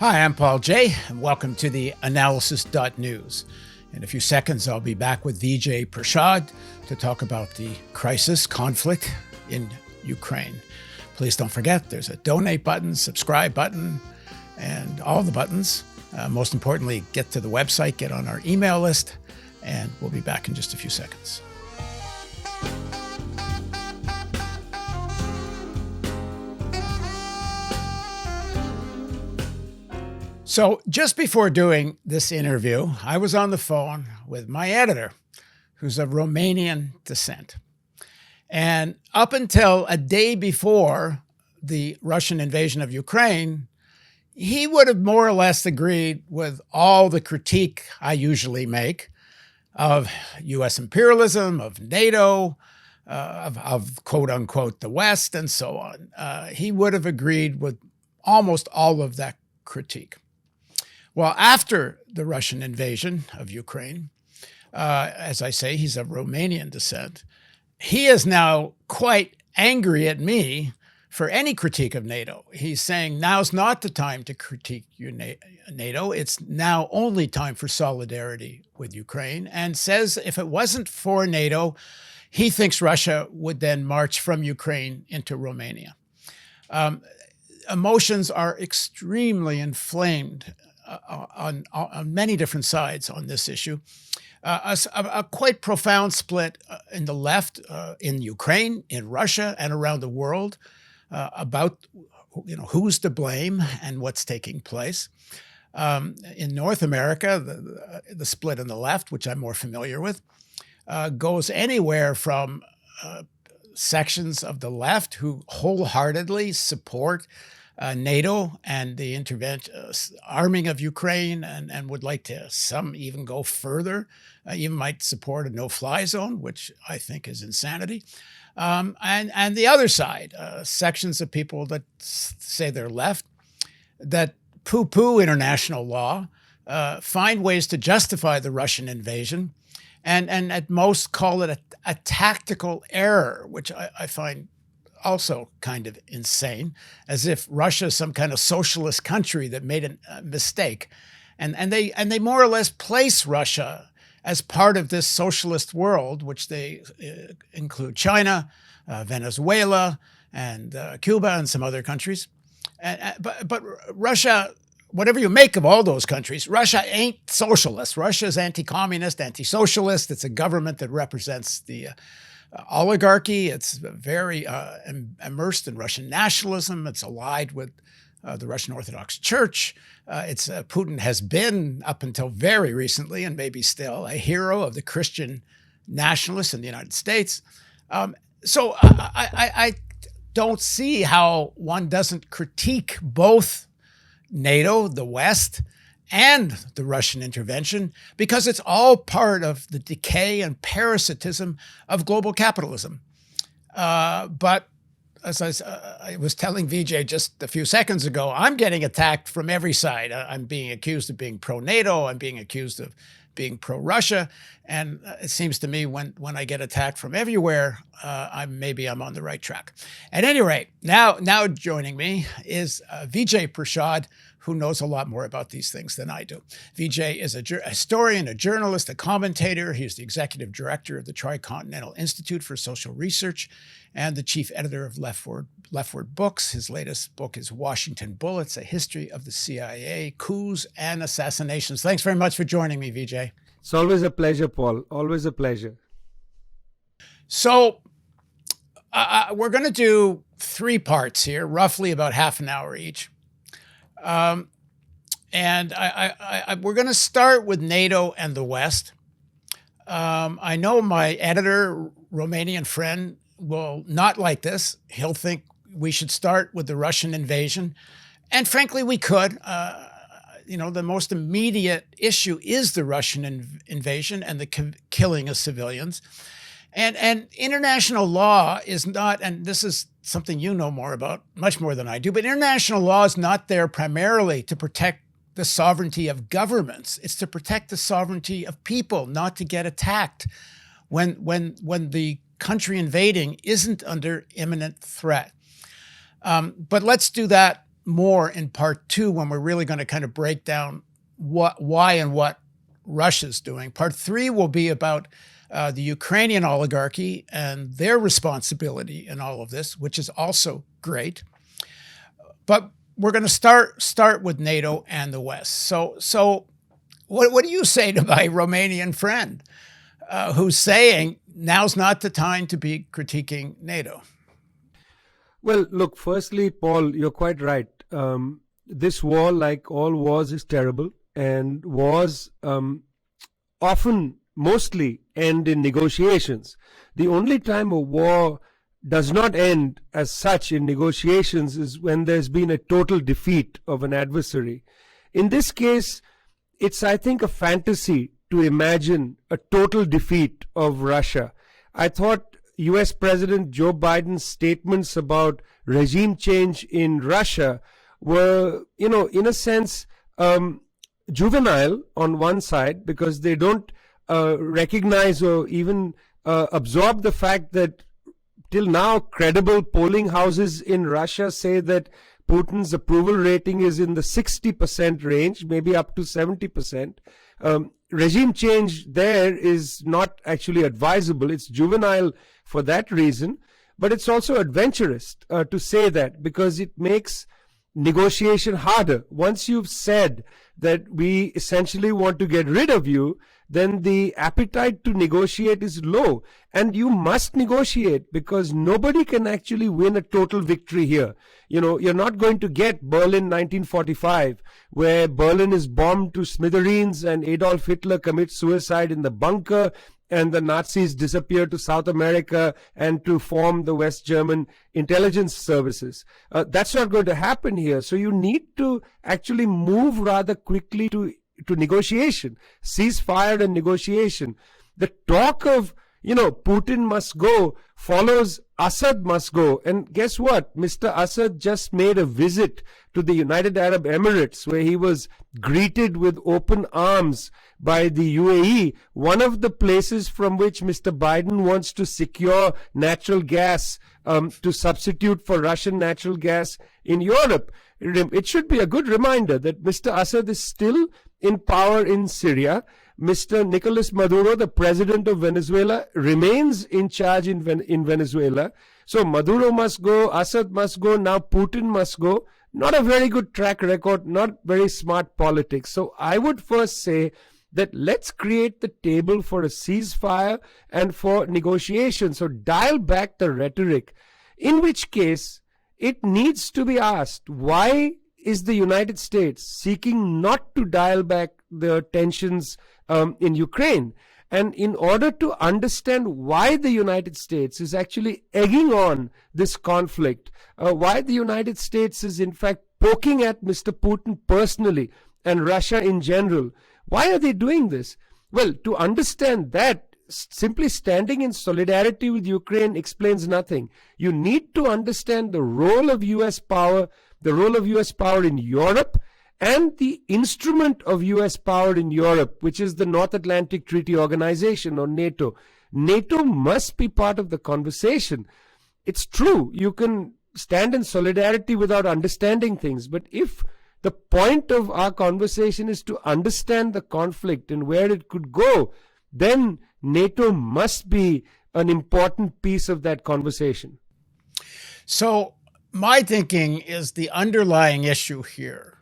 Hi, I'm Paul J, and welcome to theAnalysis-news. In a few seconds, I'll be back with Vijay Prashad to talk about the conflict in Ukraine. Please don't forget, there's a donate button, subscribe button, and all the buttons. Most importantly, get to the website, get on our email list, and we'll be back in just a few seconds. So just before doing this interview, I was on the phone with my editor, who's of Romanian descent. And up until a day before the Russian invasion of Ukraine, he would have more or less agreed with all the critique I usually make of U.S. imperialism, of NATO, of quote unquote the West, and so on. He would have agreed with almost all of that critique. Well, after the Russian invasion of Ukraine, as I say, he's of Romanian descent. He is now quite angry at me for any critique of NATO. He's saying now's not the time to critique NATO. It's now only time for solidarity with Ukraine, and says if it wasn't for NATO, he thinks Russia would then march from Ukraine into Romania. Emotions are extremely inflamed on many different sides on this issue. A quite profound split in the left, in Ukraine, in Russia, and around the world about who's to blame and what's taking place. In North America, the split in the left, which I'm more familiar with, goes anywhere from sections of the left who wholeheartedly support NATO and the arming of Ukraine, and would like to, some even go further, even might support a no-fly zone, which I think is insanity. And the other side, sections of people that say they're left, that poo-poo international law, find ways to justify the Russian invasion, and at most call it a tactical error, which I find also kind of insane, as if Russia is some kind of socialist country that made a mistake. And they more or less place Russia as part of this socialist world, which they include China, Venezuela, and Cuba, and some other countries. But Russia, whatever you make of all those countries, Russia ain't socialist. Russia is anti-communist, anti-socialist. It's a government that represents the oligarchy. It's very immersed in Russian nationalism. It's allied with the Russian Orthodox Church. Putin has been, up until very recently, and maybe still, a hero of the Christian nationalists in the United States. So I don't see how one doesn't critique both NATO, the West, and the Russian intervention, because it's all part of the decay and parasitism of global capitalism. But as I was telling Vijay just a few seconds ago, I'm getting attacked from every side. I'm being accused of being pro-NATO. I'm being accused of being pro-Russia. And it seems to me when I get attacked from everywhere, maybe I'm on the right track. At any rate, now joining me is Vijay Prashad, who knows a lot more about these things than I do. Vijay is a historian, a journalist, a commentator. He's the executive director of the Tricontinental Institute for Social Research and the chief editor of Leftward Books. His latest book is Washington Bullets, A History of the CIA, Coups and Assassinations. Thanks very much for joining me, Vijay. It's always a pleasure, Paul. Always a pleasure. So we're going to do 3 parts here, roughly about half an hour each. And we're going to start with NATO and the West. I know my editor, Romanian friend, will not like this. He'll think we should start with the Russian invasion. And frankly, we could. The most immediate issue is the Russian invasion and the killing of civilians. And international law is not, and this is something you know more about, much more than I do, but international law is not there primarily to protect the sovereignty of governments. It's to protect the sovereignty of people, not to get attacked when the country invading isn't under imminent threat. But let's do that more in part two when we're really going to kind of break down why and what Russia's doing. Part three will be about the Ukrainian oligarchy and their responsibility in all of this, which is also great. But we're going to start with NATO and the West. So what do you say to my Romanian friend who's saying now's not the time to be critiquing NATO? Well, look, firstly, Paul, you're quite right. This war, like all wars, is terrible, and wars often, mostly, end in negotiations. The only time a war does not end as such in negotiations is when there's been a total defeat of an adversary. In this case, it's, I think, a fantasy to imagine a total defeat of Russia. I thought US President Joe Biden's statements about regime change in Russia were, in a sense, juvenile on one side, because they don't recognize or even absorb the fact that till now credible polling houses in Russia say that Putin's approval rating is in the 60% range, maybe up to 70%. Regime change there is not actually advisable. It's juvenile for that reason, but it's also adventurous to say that, because it makes negotiation harder. Once you've said that we essentially want to get rid of you, then the appetite to negotiate is low. And you must negotiate, because nobody can actually win a total victory here. You're not going to get Berlin 1945, where Berlin is bombed to smithereens and Adolf Hitler commits suicide in the bunker, and the Nazis disappear to South America and to form the West German intelligence services. That's not going to happen here. So you need to actually move rather quickly to negotiation, ceasefire and negotiation. The talk of, Putin must go follows Assad must go. And guess what? Mr. Assad just made a visit to the United Arab Emirates, where he was greeted with open arms by the UAE, one of the places from which Mr. Biden wants to secure natural gas to substitute for Russian natural gas in Europe. It should be a good reminder that Mr. Assad is still in power in Syria. Mr. Nicolas Maduro, the president of Venezuela, remains in charge in Venezuela. So Maduro must go, Assad must go, now Putin must go. Not a very good track record, not very smart politics. So I would first say that let's create the table for a ceasefire and for negotiation. So dial back the rhetoric, in which case it needs to be asked, why is the United States seeking not to dial back the tensions in Ukraine? And in order to understand why the United States is actually egging on this conflict, why the United States is in fact poking at Mr. Putin personally and Russia in general, why are they doing this? Well, to understand that, simply standing in solidarity with Ukraine explains nothing. You need to understand the role of US power, the role of US power in Europe, and the instrument of US power in Europe, which is the North Atlantic Treaty Organization, or NATO. NATO must be part of the conversation. It's true, you can stand in solidarity without understanding things, but if the point of our conversation is to understand the conflict and where it could go, then NATO must be an important piece of that conversation. So my thinking is the underlying issue here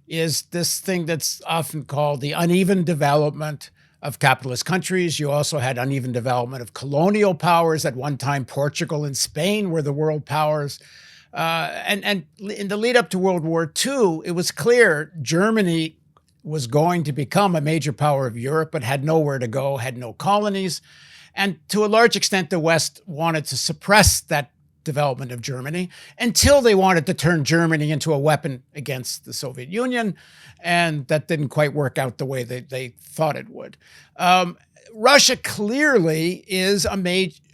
is this thing that's often called the uneven development of capitalist countries. You also had uneven development of colonial powers. At one time, Portugal and Spain were the world powers. And in the lead up to World War II, it was clear Germany was going to become a major power of Europe, but had nowhere to go, had no colonies. And to a large extent, the West wanted to suppress that development of Germany until they wanted to turn Germany into a weapon against the Soviet Union. And that didn't quite work out the way they thought it would. Russia clearly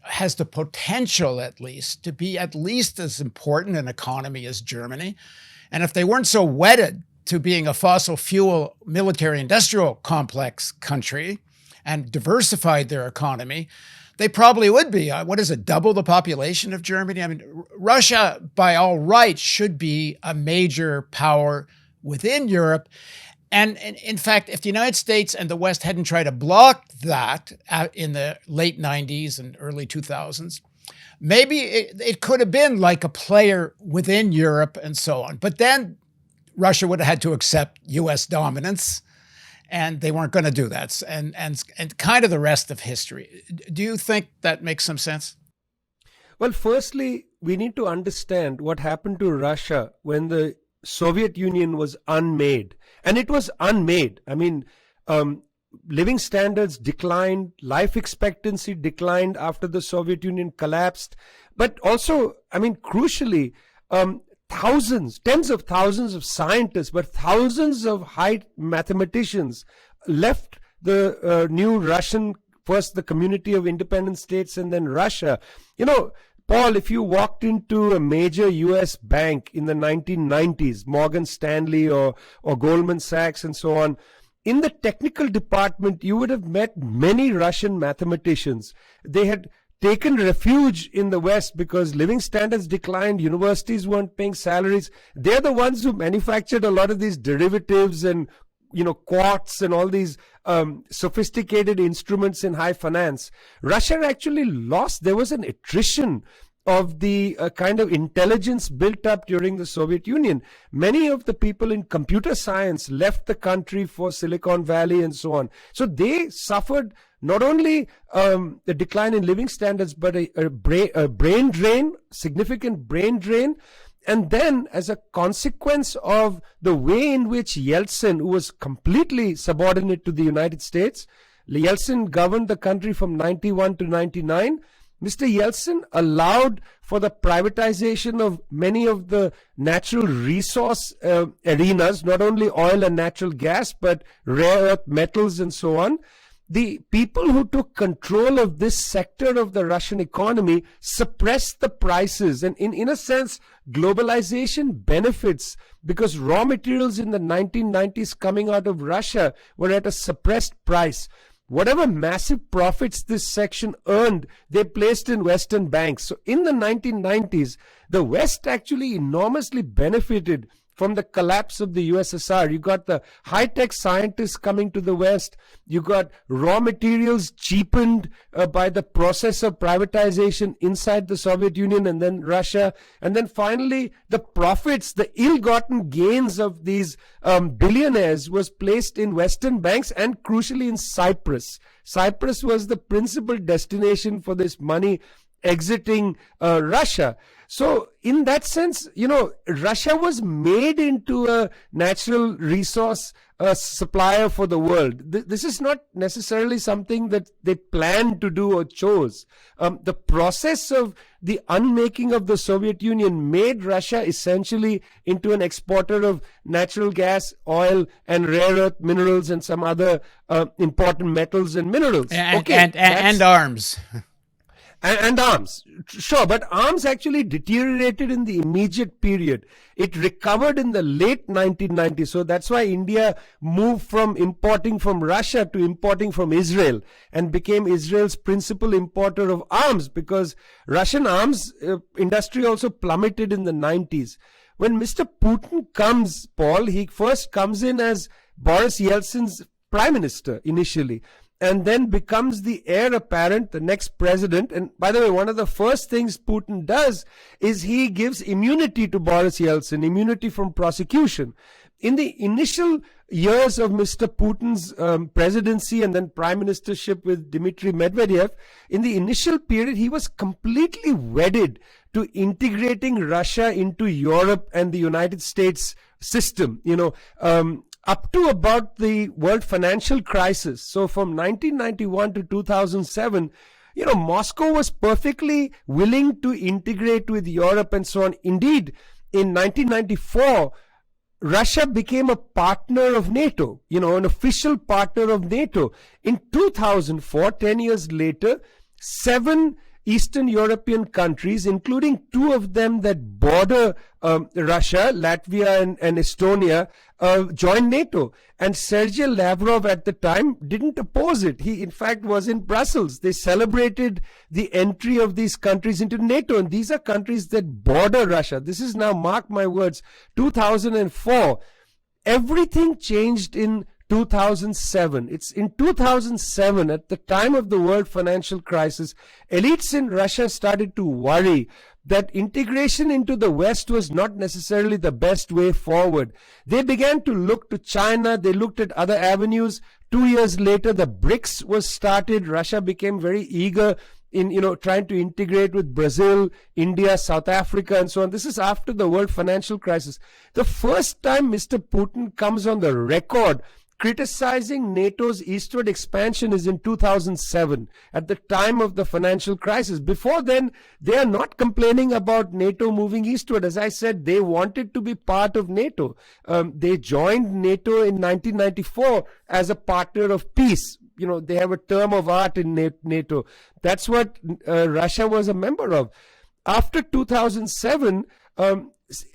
has the potential, at least, to be at least as important an economy as Germany. And if they weren't so wedded to being a fossil fuel military industrial complex country, and diversified their economy, they probably would be. What is it, double the population of Germany? I mean, Russia, by all rights, should be a major power within Europe. And in fact, if the United States and the West hadn't tried to block that in the late 90s and early 2000s, maybe it could have been like a player within Europe and so on. But then Russia would have had to accept U.S. dominance, and they weren't going to do that. And kind of the rest of history. Do you think that makes some sense? Well, firstly, we need to understand what happened to Russia when the Soviet Union was unmade. And it was unmade. I mean, living standards declined, life expectancy declined after the Soviet Union collapsed. But also, I mean, crucially, thousands, tens of thousands of scientists, but thousands of high mathematicians left the new Russian, first the Community of Independent States and then Russia. You know, Paul, if you walked into a major US bank in the 1990s, Morgan Stanley or Goldman Sachs and so on, in the technical department, you would have met many Russian mathematicians. They had taken refuge in the West because living standards declined, universities weren't paying salaries. They're the ones who manufactured a lot of these derivatives and, you know, quartz and all these sophisticated instruments in high finance. Russia actually lost. There was an attrition of the kind of intelligence built up during the Soviet Union. Many of the people in computer science left the country for Silicon Valley and so on. So they suffered not only the decline in living standards, but a brain drain, significant brain drain. And then, as a consequence of the way in which Yeltsin, who was completely subordinate to the United States, Yeltsin governed the country from 91 to 99. Mr. Yeltsin allowed for the privatization of many of the natural resource arenas, not only oil and natural gas, but rare earth metals and so on. The people who took control of this sector of the Russian economy suppressed the prices. And in a sense, globalization benefits because raw materials in the 1990s coming out of Russia were at a suppressed price. Whatever massive profits this section earned, they placed in Western banks. So in the 1990s, the West actually enormously benefited from the collapse of the USSR. You got the high-tech scientists coming to the West. You got raw materials cheapened by the process of privatization inside the Soviet Union and then Russia. And then finally, the profits, the ill-gotten gains of these billionaires was placed in Western banks and crucially in Cyprus. Cyprus was the principal destination for this money exiting Russia. So in that sense, you know, Russia was made into a natural resource supplier for the world. This is not necessarily something that they planned to do or chose. The process of the unmaking of the Soviet Union made Russia essentially into an exporter of natural gas, oil, and rare earth minerals and some other important metals and minerals. And arms. And arms, sure, but arms actually deteriorated in the immediate period. It recovered in the late 1990s. So that's why India moved from importing from Russia to importing from Israel and became Israel's principal importer of arms because Russian arms industry also plummeted in the 90s. When Mr. Putin comes, Paul, he first comes in as Boris Yeltsin's prime minister initially, and then becomes the heir apparent, the next president. And by the way, one of the first things Putin does is he gives immunity to Boris Yeltsin, immunity from prosecution. In the initial years of Mr. Putin's presidency and then prime ministership with Dmitry Medvedev, in the initial period, he was completely wedded to integrating Russia into Europe and the United States system. You know, up to about the world financial crisis. So from 1991 to 2007, you know, Moscow was perfectly willing to integrate with Europe and so on. Indeed, in 1994, Russia became a partner of NATO, you know, an official partner of NATO. In 2004, 10 years later, 7 Eastern European countries, including two of them that border Russia, Latvia and Estonia, joined NATO. And Sergei Lavrov at the time didn't oppose it. He, in fact, was in Brussels. They celebrated the entry of these countries into NATO. And these are countries that border Russia. This is now, mark my words, 2004. Everything changed in 2007. It's in 2007, at the time of the world financial crisis, elites in Russia started to worry that integration into the West was not necessarily the best way forward. They began to look to China. They looked at other avenues. 2 years later, the BRICS was started. Russia became very eager in, trying to integrate with Brazil, India, South Africa, and so on. This is after the world financial crisis. The first time Mr. Putin comes on the record criticizing NATO's eastward expansion is in 2007, at the time of the financial crisis. Before then, they are not complaining about NATO moving eastward. As I said, they wanted to be part of NATO. They joined NATO in 1994 as a partner of peace. They have a term of art in NATO. That's what Russia was a member of. After 2007,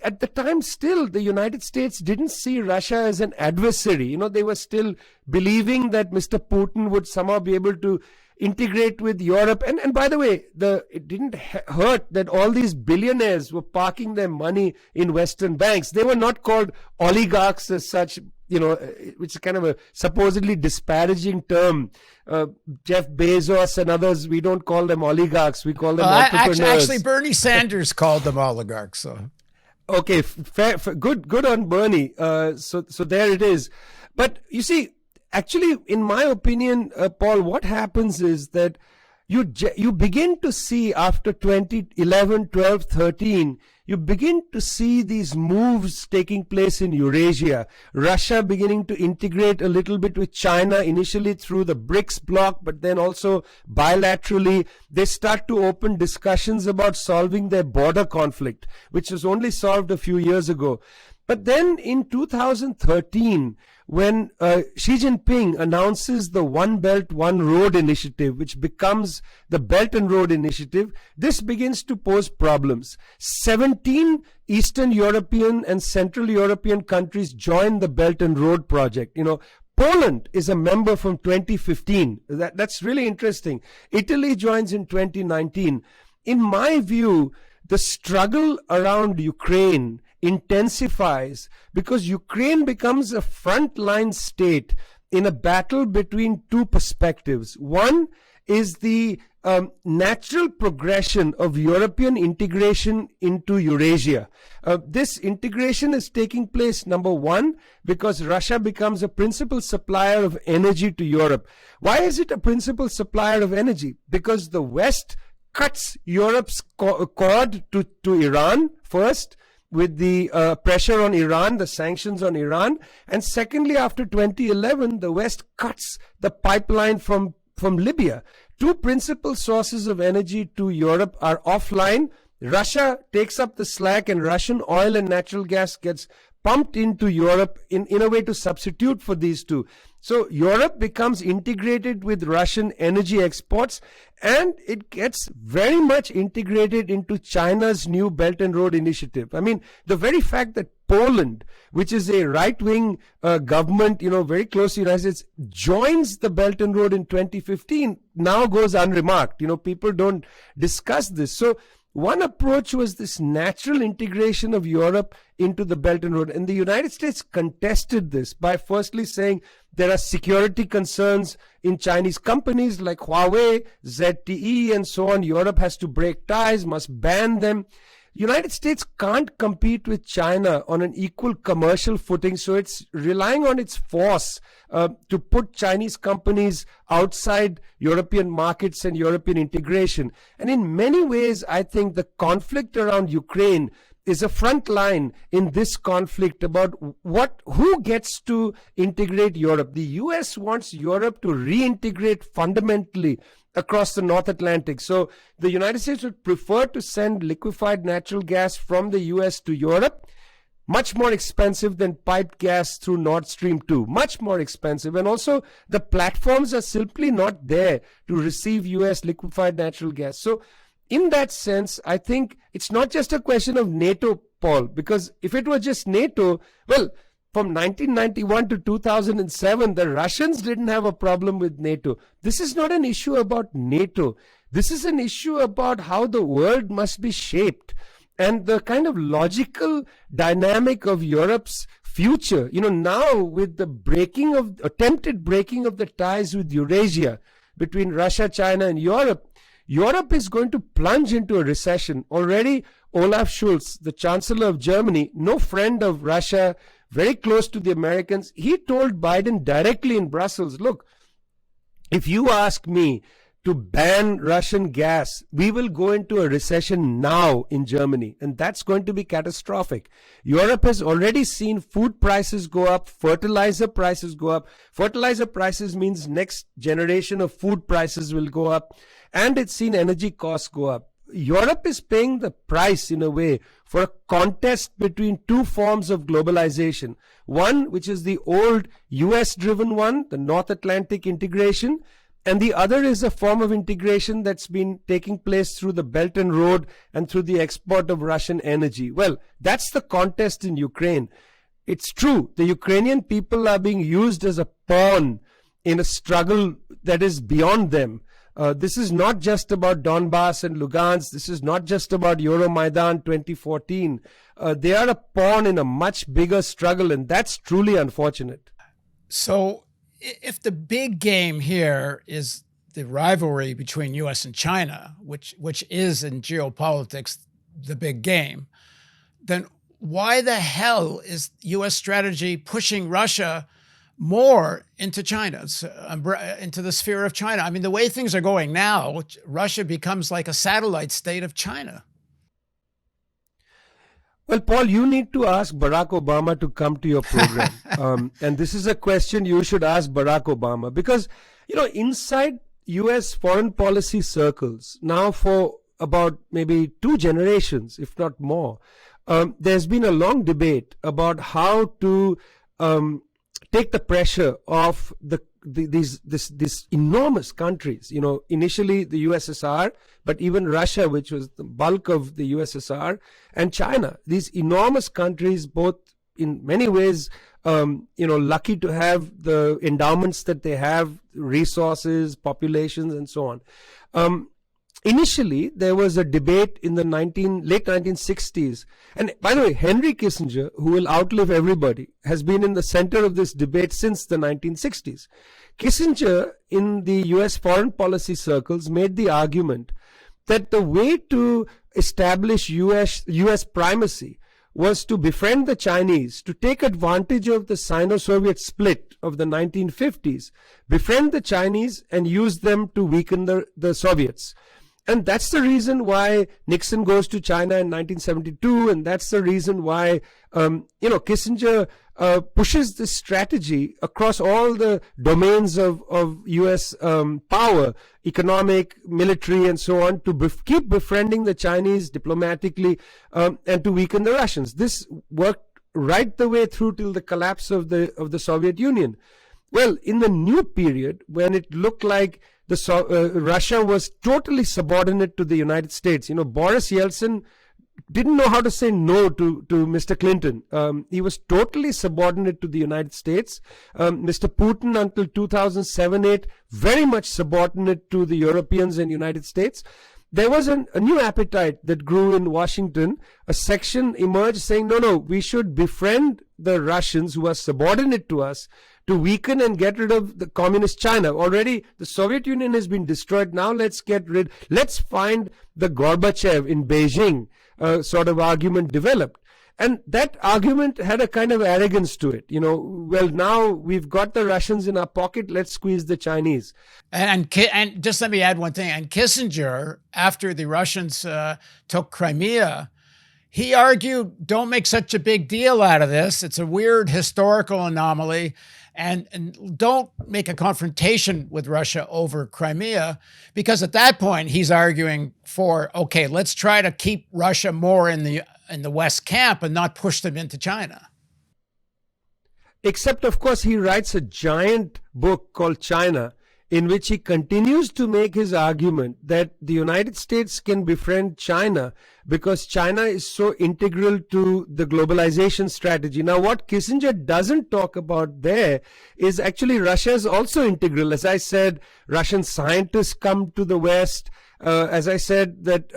at the time still, the United States didn't see Russia as an adversary. They were still believing that Mr. Putin would somehow be able to integrate with Europe. And by the way, it didn't hurt that all these billionaires were parking their money in Western banks. They were not called oligarchs as such, which is kind of a supposedly disparaging term. Jeff Bezos and others, we don't call them oligarchs. We call them entrepreneurs. Actually, Bernie Sanders called them oligarchs. So. Okay, fair, good on Bernie. So there it is. But you see, actually, in my opinion, Paul, what happens is that you begin to see after 2011, 12, 13, you begin to see these moves taking place in Eurasia. Russia beginning to integrate a little bit with China, initially through the BRICS bloc, but then also bilaterally. They start to open discussions about solving their border conflict, which was only solved a few years ago. But then in 2013, when Xi Jinping announces the One Belt, One Road initiative, which becomes the Belt and Road Initiative, this begins to pose problems. 17 Eastern European and Central European countries joined the Belt and Road project. Poland is a member from 2015. That's really interesting. Italy joins in 2019. In my view, the struggle around Ukraine intensifies because Ukraine becomes a frontline state in a battle between two perspectives. One is the natural progression of European integration into Eurasia. This integration is taking place, number one, because Russia becomes a principal supplier of energy to Europe. Why is it a principal supplier of energy? Because the West cuts Europe's cord to Iran first, with the pressure on Iran, the sanctions on Iran. And secondly, after 2011, the West cuts the pipeline from Libya. Two principal sources of energy to Europe are offline. Russia takes up the slack, and Russian oil and natural gas gets pumped into Europe in a way to substitute for these two. So Europe becomes integrated with Russian energy exports, and it gets very much integrated into China's new Belt and Road Initiative. I mean, the very fact that Poland, which is a right-wing government, very close to the United States, joins the Belt and Road in 2015 now goes unremarked. People don't discuss this. So one approach was this natural integration of Europe into the Belt and Road. And the United States contested this by firstly saying there are security concerns in Chinese companies like Huawei, ZTE, and so on. Europe has to break ties, must ban them. United States can't compete with China on an equal commercial footing, so it's relying on its force to put Chinese companies outside European markets and European integration. And in many ways, I think the conflict around Ukraine is a front line in this conflict about who gets to integrate Europe. The US wants Europe to reintegrate fundamentally across the North Atlantic. So the United States would prefer to send liquefied natural gas from the US to Europe, much more expensive than piped gas through Nord Stream 2, much more expensive. And also the platforms are simply not there to receive US liquefied natural gas. So in that sense, I think it's not just a question of NATO, Paul, because if it was just NATO, well, from 1991 to 2007, the Russians didn't have a problem with NATO. This is not an issue about NATO. This is an issue about how the world must be shaped and the kind of logical dynamic of Europe's future. Now with the attempted breaking of the ties with Eurasia between Russia, China, and Europe, Europe is going to plunge into a recession. Already, Olaf Scholz, the Chancellor of Germany, no friend of Russia, very close to the Americans, he told Biden directly in Brussels, look, if you ask me to ban Russian gas, we will go into a recession now in Germany, and that's going to be catastrophic. Europe has already seen food prices go up, fertilizer prices go up. Fertilizer prices means next generation of food prices will go up, and it's seen energy costs go up. Europe is paying the price, in a way, for a contest between two forms of globalization. One, which is the old US-driven one, the North Atlantic integration, and the other is a form of integration that's been taking place through the Belt and Road and through the export of Russian energy. Well, that's the contest in Ukraine. It's true, the Ukrainian people are being used as a pawn in a struggle that is beyond them. This is not just about Donbass and Lugansk. This is not just about Euromaidan 2014. They are a pawn in a much bigger struggle, and that's truly unfortunate. So if the big game here is the rivalry between U.S. and China, which is in geopolitics the big game, then why the hell is U.S. strategy pushing Russia more into China, into the sphere of China? I mean, the way things are going now, Russia becomes like a satellite state of China. Well, Paul, you need to ask Barack Obama to come to your program. And this is a question you should ask Barack Obama, because, inside U.S. foreign policy circles, now for about maybe 2 generations, if not more, there's been a long debate about how to take the pressure off these enormous countries, initially the USSR, but even Russia, which was the bulk of the USSR, and China, these enormous countries, both in many ways, lucky to have the endowments that they have, resources, populations, and so on. Initially, there was a debate in the late 1960s. And by the way, Henry Kissinger, who will outlive everybody, has been in the center of this debate since the 1960s. Kissinger, in the US foreign policy circles, made the argument that the way to establish US primacy was to befriend the Chinese, to take advantage of the Sino-Soviet split of the 1950s, befriend the Chinese and use them to weaken the Soviets. And that's the reason why Nixon goes to China in 1972, and that's the reason why, Kissinger pushes this strategy across all the domains of U.S. Power, economic, military, and so on, to keep befriending the Chinese diplomatically and to weaken the Russians. This worked right the way through till the collapse of the Soviet Union. Well, in the new period, when it looked like Russia was totally subordinate to the United States. Boris Yeltsin didn't know how to say no to Mr. Clinton. He was totally subordinate to the United States. Mr. Putin, until 2007-8, very much subordinate to the Europeans and United States. There was a new appetite that grew in Washington. A section emerged saying, no, we should befriend the Russians who are subordinate to us, to weaken and get rid of the communist China. Already the Soviet Union has been destroyed. Now let's find the Gorbachev in Beijing sort of argument developed. And that argument had a kind of arrogance to it. Well, now we've got the Russians in our pocket, let's squeeze the Chinese. And just let me add one thing. And Kissinger, after the Russians took Crimea, he argued, don't make such a big deal out of this. It's a weird historical anomaly. And don't make a confrontation with Russia over Crimea, because at that point he's arguing for, okay, let's try to keep Russia more in the West camp and not push them into China. Except, of course, he writes a giant book called China, in which he continues to make his argument that the United States can befriend China because China is so integral to the globalization strategy. Now, what Kissinger doesn't talk about there is actually Russia is also integral. As I said, Russian scientists come to the West. As I said, that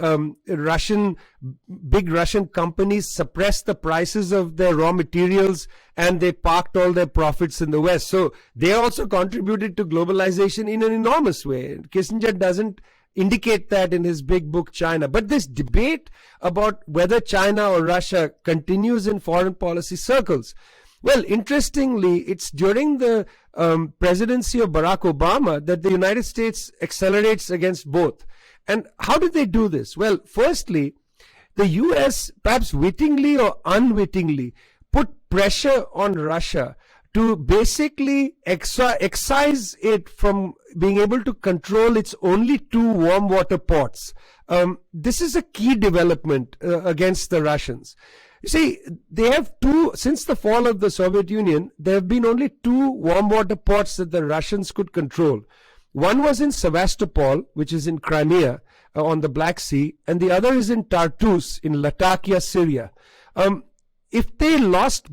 big Russian companies suppressed the prices of their raw materials and they parked all their profits in the West. So they also contributed to globalization in an enormous way. Kissinger doesn't indicate that in his big book, China. But this debate about whether China or Russia continues in foreign policy circles. Well, interestingly, it's during the presidency of Barack Obama that the United States accelerates against both. And how did they do this? Well, firstly, the US, perhaps wittingly or unwittingly, put pressure on Russia to basically excise it from being able to control its only 2 warm water ports. This is a key development against the Russians. You see, they have since the fall of the Soviet Union, there have been only 2 warm water ports that the Russians could control. One was in Sevastopol, which is in Crimea on the Black Sea, and the other is in Tartus in Latakia, Syria. If they lost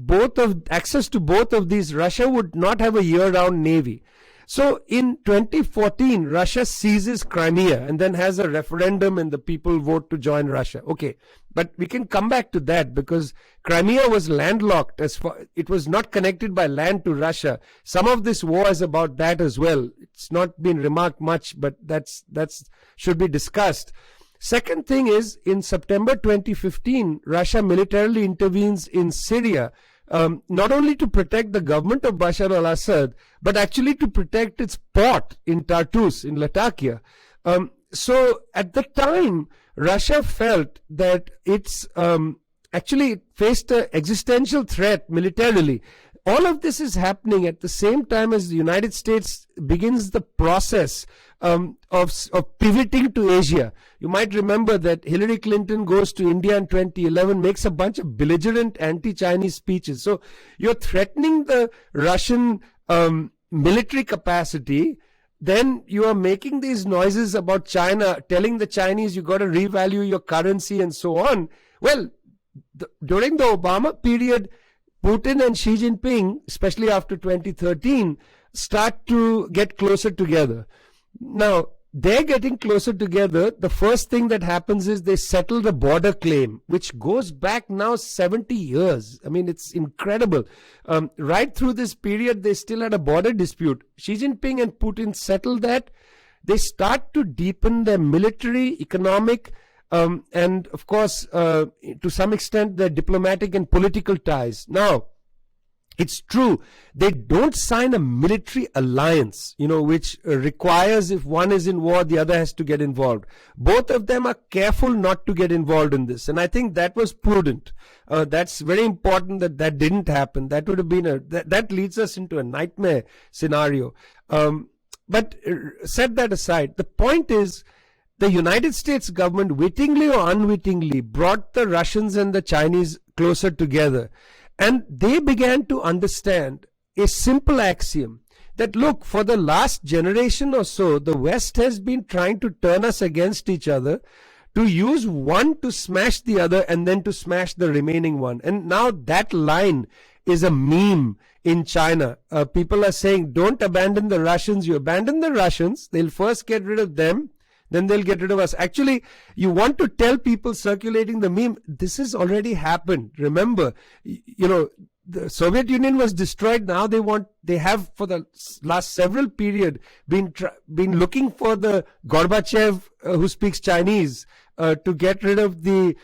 access to both of these, Russia would not have a year-round navy. So in 2014, Russia seizes Crimea and then has a referendum and the people vote to join Russia. Okay, but we can come back to that because Crimea was landlocked. It was not connected by land to Russia. Some of this war is about that as well. It's not been remarked much, but that's should be discussed. Second thing is, in September 2015, Russia militarily intervenes in Syria, not only to protect the government of Bashar al-Assad, but actually to protect its port in Tartus, in Latakia. So at the time, Russia felt that it's actually faced an existential threat militarily. All of this is happening at the same time as the United States begins the process of pivoting to Asia. You might remember that Hillary Clinton goes to India in 2011, makes a bunch of belligerent anti-Chinese speeches. So you're threatening the Russian military capacity. Then you are making these noises about China, telling the Chinese you got to revalue your currency and so on. Well, during the Obama period, Putin and Xi Jinping, especially after 2013, start to get closer together. Now, they're getting closer together. The first thing that happens is they settle the border claim, which goes back now 70 years. I mean, it's incredible. Right through this period, they still had a border dispute. Xi Jinping and Putin settle that. They start to deepen their military, economic, and of course, to some extent, their diplomatic and political ties. Now, it's true, they don't sign a military alliance, which requires if one is in war, the other has to get involved. Both of them are careful not to get involved in this. And I think that was prudent. That's very important that didn't happen. That would have been that leads us into a nightmare scenario. But set that aside, the point is, the United States government, wittingly or unwittingly, brought the Russians and the Chinese closer together. And they began to understand a simple axiom that, look, for the last generation or so, the West has been trying to turn us against each other, to use one to smash the other and then to smash the remaining one. And now that line is a meme in China. People are saying, don't abandon the Russians. You abandon the Russians, they'll first get rid of them, then they'll get rid of us. Actually, you want to tell people circulating the meme, this has already happened. Remember, the Soviet Union was destroyed. Now they have for the last several period been looking for the Gorbachev who speaks Chinese to get rid of the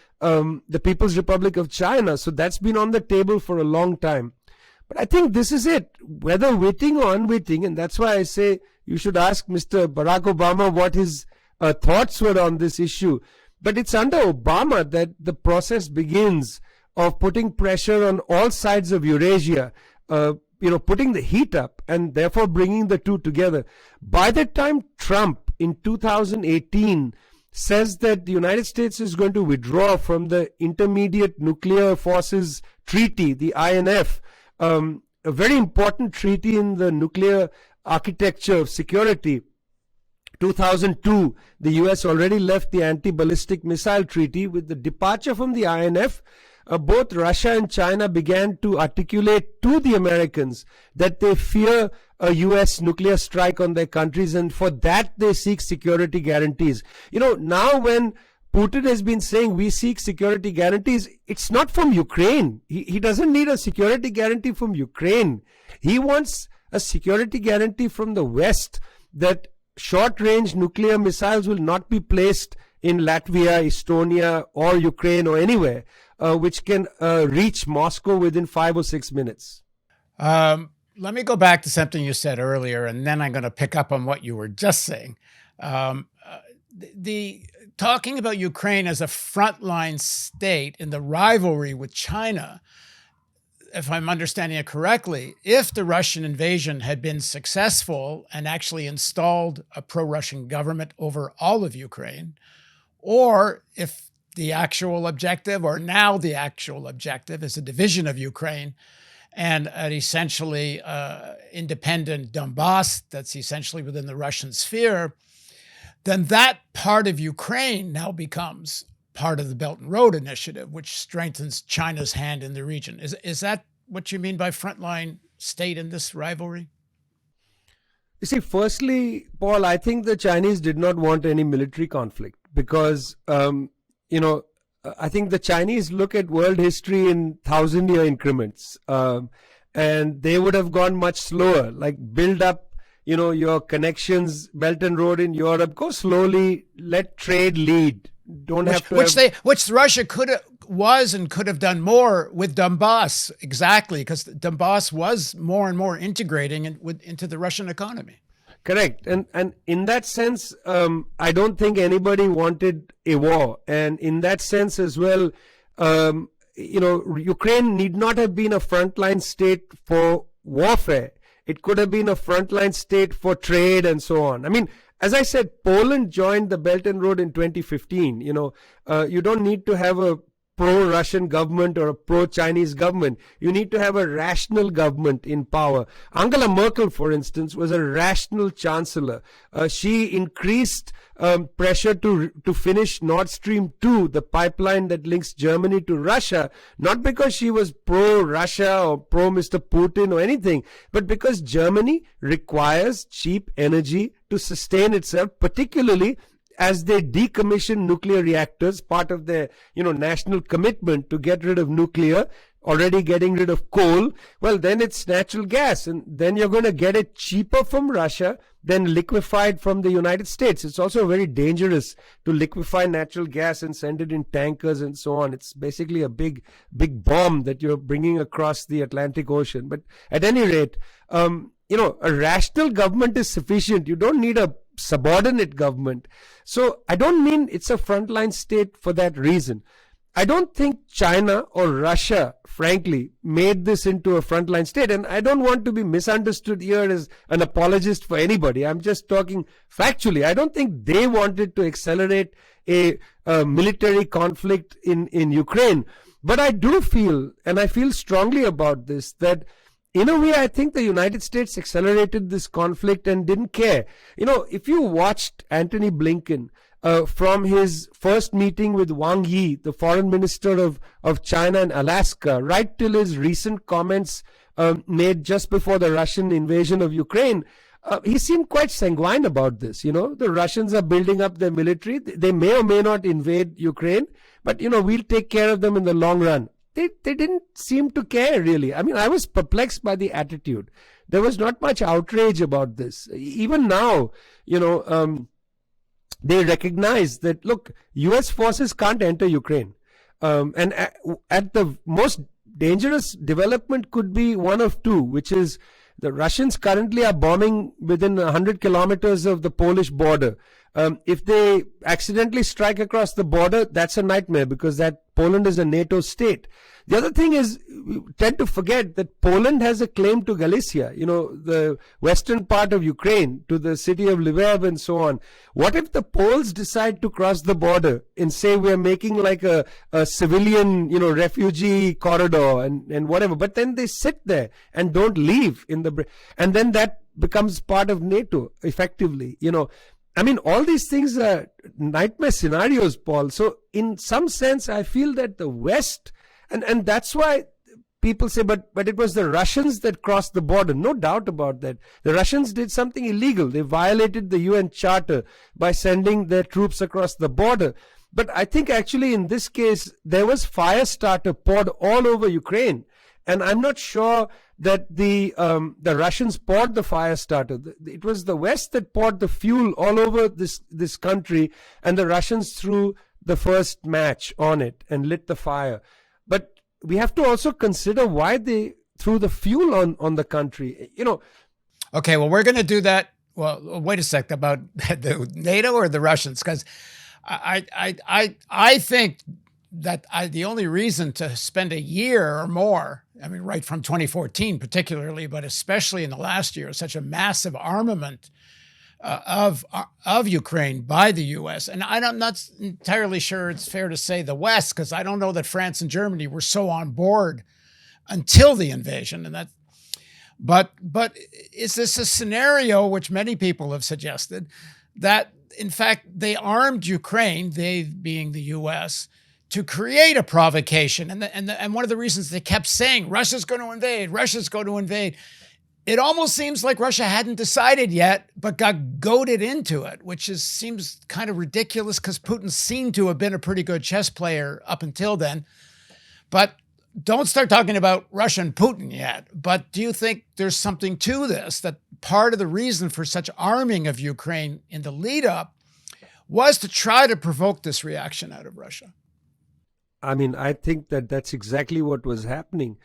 People's Republic of China. So that's been on the table for a long time. But I think this is it, whether witting or unwitting, and that's why I say you should ask Mr. Barack Obama what his thoughts were on this issue. But it's under Obama that the process begins of putting pressure on all sides of Eurasia, putting the heat up and therefore bringing the two together. By the time Trump in 2018 says that the United States is going to withdraw from the Intermediate Nuclear Forces Treaty, the INF, a very important treaty in the nuclear architecture of security. 2002, the US already left the anti-ballistic missile treaty. With the departure from the INF, both Russia and China began to articulate to the Americans that they fear a US nuclear strike on their countries, and for that they seek security guarantees. Now when Putin has been saying we seek security guarantees, it's not from Ukraine. He doesn't need a security guarantee from Ukraine. He wants a security guarantee from the West that short-range nuclear missiles will not be placed in Latvia, Estonia, or Ukraine or anywhere, which can reach Moscow within 5 or 6 minutes. Let me go back to something you said earlier, and then I'm going to pick up on what you were just saying. The talking about Ukraine as a frontline state in the rivalry with China, if I'm understanding it correctly, if the Russian invasion had been successful and actually installed a pro-Russian government over all of Ukraine, or if the actual objective, or now the actual objective, is a division of Ukraine and an essentially independent Donbass that's essentially within the Russian sphere, then that part of Ukraine now becomes part of the Belt and Road Initiative, which strengthens China's hand in the region. Is that what you mean by frontline state in this rivalry? You see, firstly, Paul, I think the Chinese did not want any military conflict because, I think the Chinese look at world history in 1,000-year increments, and they would have gone much slower, like build up your connections, Belt and Road in Europe, go slowly, let trade lead. Which Russia could have done more with Donbass, exactly, because Donbass was more and more integrating into the Russian economy. Correct. And in that sense, I don't think anybody wanted a war. And in that sense as well, Ukraine need not have been a frontline state for warfare. It could have been a frontline state for trade and so on. I mean, as I said, Poland joined the Belt and Road in 2015. You don't need to have a pro-Russian government or a pro-Chinese government. You need to have a rational government in power. Angela Merkel, for instance, was a rational chancellor. She increased pressure to finish Nord Stream 2, the pipeline that links Germany to Russia, not because she was pro-Russia or pro-Mr. Putin or anything, but because Germany requires cheap energy to sustain itself, particularly as they decommission nuclear reactors, part of their, national commitment to get rid of nuclear, already getting rid of coal. Well, then it's natural gas, and then you're going to get it cheaper from Russia than liquefied from the United States. It's also very dangerous to liquefy natural gas and send it in tankers and so on. It's basically a big bomb that you're bringing across the Atlantic Ocean. But at any rate, a rational government is sufficient. You don't need a subordinate government. So I don't mean it's a frontline state for that reason. I don't think China or Russia, frankly, made this into a frontline state. And I don't want to be misunderstood here as an apologist for anybody. I'm just talking factually. I don't think they wanted to accelerate a military conflict in Ukraine. But I do feel, and I feel strongly about this, that in a way, I think the United States accelerated this conflict and didn't care. If you watched Antony Blinken from his first meeting with Wang Yi, the foreign minister of China and Alaska, right till his recent comments made just before the Russian invasion of Ukraine, he seemed quite sanguine about this. The Russians are building up their military. They may or may not invade Ukraine, but, we'll take care of them in the long run. They didn't seem to care, really. I mean, I was perplexed by the attitude. There was not much outrage about this. Even now, they recognize that, look, U.S. forces can't enter Ukraine. And at the most dangerous development could be one of two, which is the Russians currently are bombing within 100 kilometers of the Polish border. If they accidentally strike across the border, that's a nightmare because that Poland is a NATO state. The other thing is, we tend to forget that Poland has a claim to Galicia, the western part of Ukraine, to the city of Lviv and so on. What if the Poles decide to cross the border and say we're making like a civilian, refugee corridor and whatever, but then they sit there and don't leave and then that becomes part of NATO effectively. I mean, all these things are nightmare scenarios, Paul. So in some sense, I feel that the West, and that's why people say, but it was the Russians that crossed the border. No doubt about that. The Russians did something illegal. They violated the UN Charter by sending their troops across the border. But I think actually in this case, there was fire starter poured all over Ukraine. And I'm not sure that the Russians poured the fire starter. It was the West that poured the fuel all over this country, and the Russians threw the first match on it and lit the fire. But we have to also consider why they threw the fuel on the country. Okay, well, we're going to do that. Well, wait a sec, about the NATO or the Russians, because I think that the only reason to spend a year or more, I mean, right from 2014 particularly, but especially in the last year, such a massive armament of Ukraine by the U.S. And I'm not entirely sure it's fair to say the West, because I don't know that France and Germany were so on board until the invasion. And but is this a scenario which many people have suggested that, in fact, they armed Ukraine, they being the U.S., to create a provocation? And one of the reasons they kept saying, Russia's going to invade, Russia's going to invade. It almost seems like Russia hadn't decided yet, but got goaded into it, which seems kind of ridiculous because Putin seemed to have been a pretty good chess player up until then. But don't start talking about Russia and Putin yet. But do you think there's something to this, that part of the reason for such arming of Ukraine in the lead up was to try to provoke this reaction out of Russia? I mean, I think that's exactly what was happening.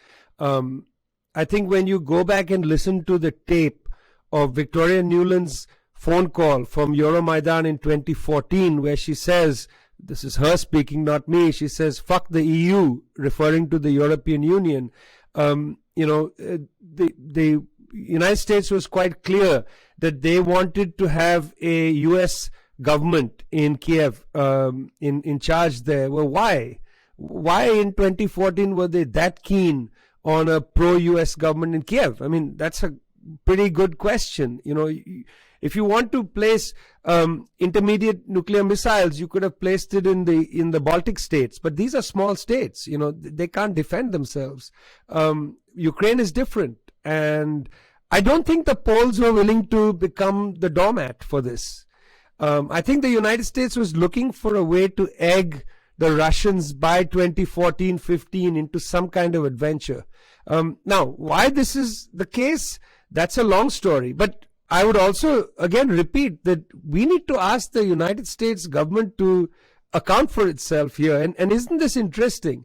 I think when you go back and listen to the tape of Victoria Nuland's phone call from Euromaidan in 2014, where she says, this is her speaking, not me, she says, fuck the EU, referring to the European Union. The United States was quite clear that they wanted to have a US government in Kiev, in charge there. Well, why? Why in 2014 were they that keen on a pro-US government in Kiev? I mean, that's a pretty good question. If you want to place intermediate nuclear missiles, you could have placed it in the Baltic states. But these are small states. They can't defend themselves. Ukraine is different. And I don't think the Poles were willing to become the doormat for this. I think the United States was looking for a way to egg the Russians by 2014-15 into some kind of adventure. Now, why this is the case, that's a long story. But I would also, again, repeat that we need to ask the United States government to account for itself here. And isn't this interesting?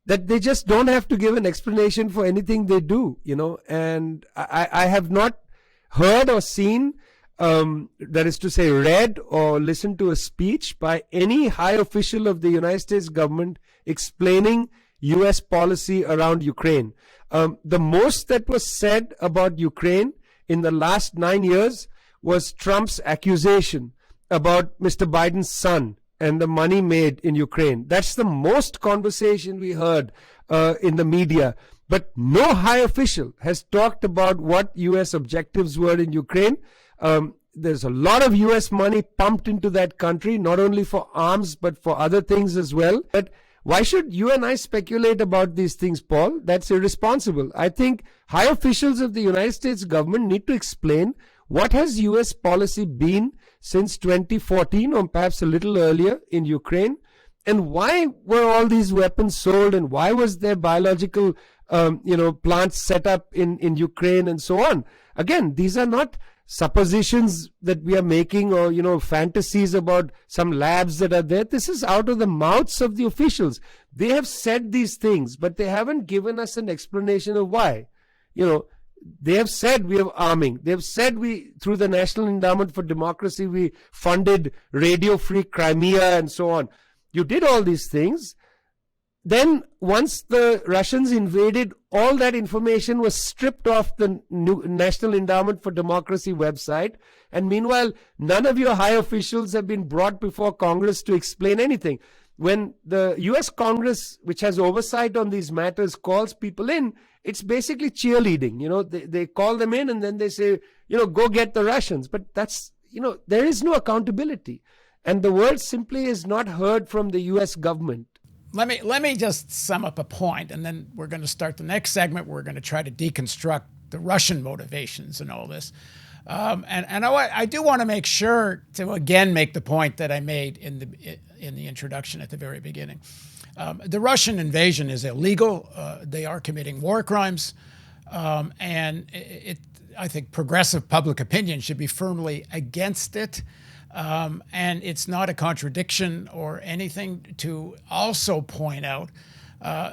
That they just don't have to give an explanation for anything they do, And I have not heard or seen, that is to say, read or listened to a speech by any high official of the United States government explaining U.S. policy around Ukraine. The most that was said about Ukraine in the last 9 years was Trump's accusation about Mr. Biden's son and the money made in Ukraine. That's the most conversation we heard in the media. But no high official has talked about what U.S. objectives were in Ukraine. There's a lot of U.S. money pumped into that country, not only for arms, but for other things as well. But why should you and I speculate about these things, Paul? That's irresponsible. I think high officials of the United States government need to explain what has U.S. policy been since 2014 or perhaps a little earlier in Ukraine, and why were all these weapons sold, and why was there biological plants set up in Ukraine and so on. Again, these are not suppositions that we are making or, fantasies about some labs that are there. This is out of the mouths of the officials. They have said these things, but they haven't given us an explanation of why. They have said we have arming. They have said through the National Endowment for Democracy, we funded radio-free Crimea and so on. You did all these things. Then once the Russians invaded, all that information was stripped off the National Endowment for Democracy website. And meanwhile, none of your high officials have been brought before Congress to explain anything. when the US Congress, which has oversight on these matters, calls people in, it's basically cheerleading. They call them in and then they say, go get the Russians. But that's, there is no accountability. And the word simply is not heard from the US government. Let me just sum up a point, and then we're going to start the next segment. We're going to try to deconstruct the Russian motivations and all this. And I do want to make sure to again make the point that I made in the introduction at the very beginning. The Russian invasion is illegal. They are committing war crimes, and I think progressive public opinion should be firmly against it. And it's not a contradiction or anything to also point out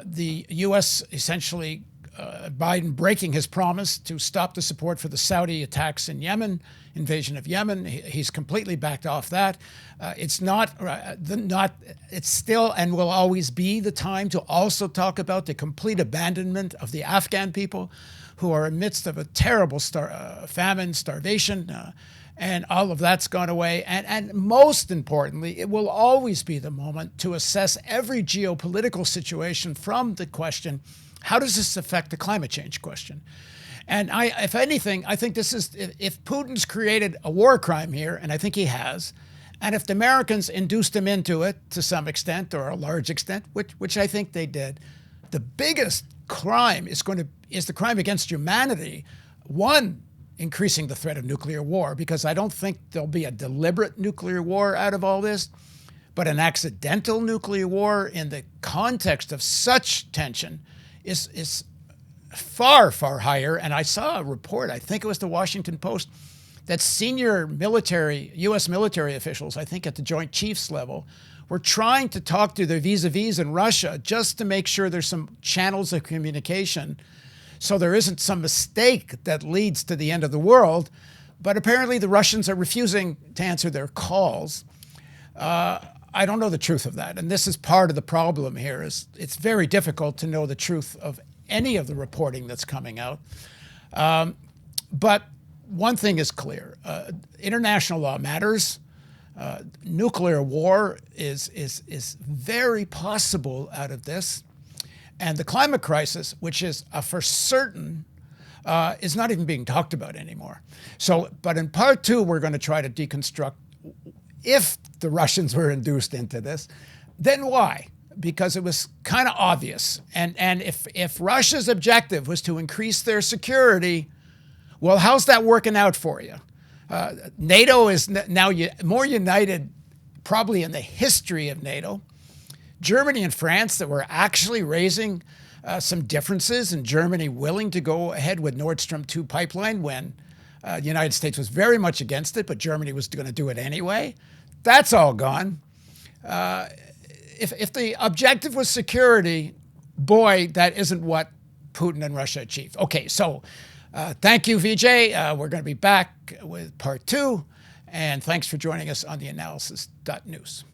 the U.S. essentially Biden breaking his promise to stop the support for the Saudi attacks in Yemen, invasion of Yemen. He's completely backed off that. It's it's still and will always be the time to also talk about the complete abandonment of the Afghan people who are amidst of a terrible famine, starvation, and all of that's gone away. And most importantly, it will always be the moment to assess every geopolitical situation from the question, how does this affect the climate change question? And if anything, I think this is, if Putin's created a war crime here, and I think he has, and if the Americans induced him into it to some extent or a large extent, which I think they did, the biggest crime is the crime against humanity. One, increasing the threat of nuclear war, because I don't think there'll be a deliberate nuclear war out of all this, but an accidental nuclear war in the context of such tension is far, far higher. And I saw a report, I think it was the Washington Post, that senior U.S. military officials, I think at the Joint Chiefs level, were trying to talk to their vis-a-vis in Russia just to make sure there's some channels of communication so there isn't some mistake that leads to the end of the world. But apparently the Russians are refusing to answer their calls. I don't know the truth of that. And this is part of the problem here, is it's very difficult to know the truth of any of the reporting that's coming out. But one thing is clear. International law matters. Nuclear war is very possible out of this. And the climate crisis, which is for certain, is not even being talked about anymore. But in part two, we're going to try to deconstruct if the Russians were induced into this, then why? Because it was kind of obvious. And if Russia's objective was to increase their security, well, how's that working out for you? NATO is now more united probably in the history of NATO. Germany and France that were actually raising some differences, and Germany willing to go ahead with Nord Stream 2 pipeline when the United States was very much against it, but Germany was going to do it anyway. That's all gone. If the objective was security, boy, that isn't what Putin and Russia achieved. Okay, so thank you, Vijay. We're going to be back with part two, and thanks for joining us on theAnalysis.news.